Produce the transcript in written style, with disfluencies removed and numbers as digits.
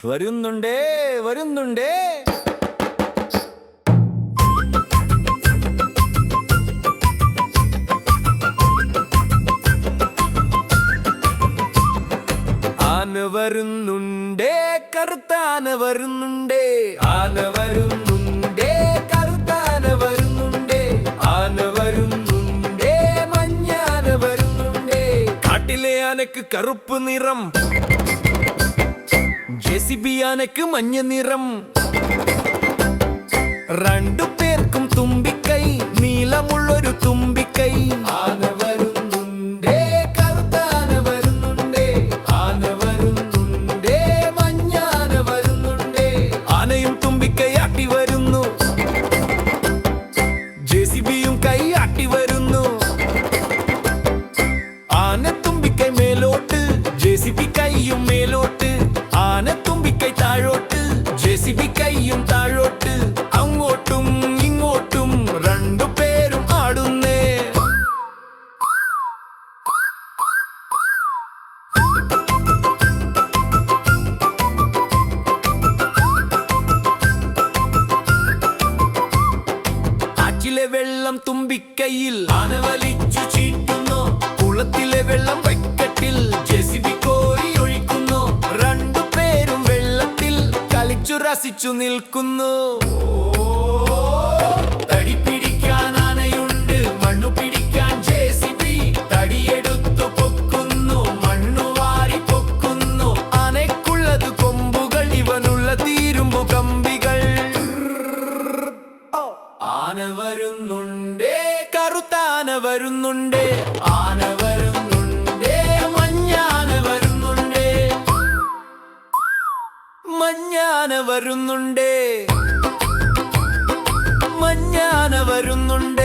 വരുന്നുണ്ടേ വരുന്നുണ്ടേ. ആന വരുന്നുണ്ടേ, കറുത്ത ആന വരുന്നുണ്ടേ. ആന വരുന്നുണ്ടേ, കറുത്ത ആന വരുന്നുണ്ടേ. ആന വരുന്നുണ്ടേ, മഞ്ഞ ആന വരുന്നുണ്ടേ. കാട്ടിലെ ആനക്ക് കറുപ്പ് നിറം, JCB ആനക്ക് മഞ്ഞ നിറം. രണ്ടു പേർക്കും തുമ്പിക്കൈ, നീളമുള്ളൊരു തുമ്പിക്കൈ. ആന വരുന്നുണ്ടേ, കറുത്ത ആന വരുന്നുണ്ടേ. ആന വരുന്നുണ്ടേ, മഞ്ഞ ആന വരുന്നുണ്ടേ. ആനയും തുമ്പിക്കൈ ആട്ടി വരുന്നു, JCBയും കൈ ആട്ടി വരുന്നു. ആന തുമ്പിക്കൈ മേലോട്ട്, JCB കൈയും മേലോട്ട്. ആന തുമ്പിക്കൈ താഴോട്ട്, JCB കൈയും താഴോട്ട്. അങ്ങോട്ടും ഇങ്ങോട്ടും രണ്ടു പേരും ആടുന്നേ. ആറ്റിലെ വെള്ളം തുമ്പിക്കൈയിൽ ആന വലിച്ചു ചീറ്റുന്നു. കുളത്തിലെ വെള്ളം വൈക്കട്ടിൽ JCB കോരി ഒഴിക്കുന്നു. രണ്ടു പേരും വെള്ളത്തിൽ കളിച്ചു രസിച്ചു നിൽക്കുന്നു. തടി പിടിക്കാൻ ആനയുണ്ട്, മണ്ണു പിടിക്കാൻ JCB. തടിയെടുത്തു പൊക്കുന്നു, മണ്ണു വാരി പൊക്കുന്നു. ആനയ്ക്കുള്ളത് കൊമ്പുകൾ, ഇവനുള്ള തീരുമ്പു കമ്പികൾ. ആന വരുന്നുണ്ടേ, കറുത്ത ആന വരുന്നുണ്ടേ. ആന വരുന്നുണ്ടേ, മഞ്ഞ ആന വരുന്നുണ്ടേ. മഞ്ഞ ആന വരുന്നുണ്ടേ, മഞ്ഞ ആന വരുന്നുണ്ടേ.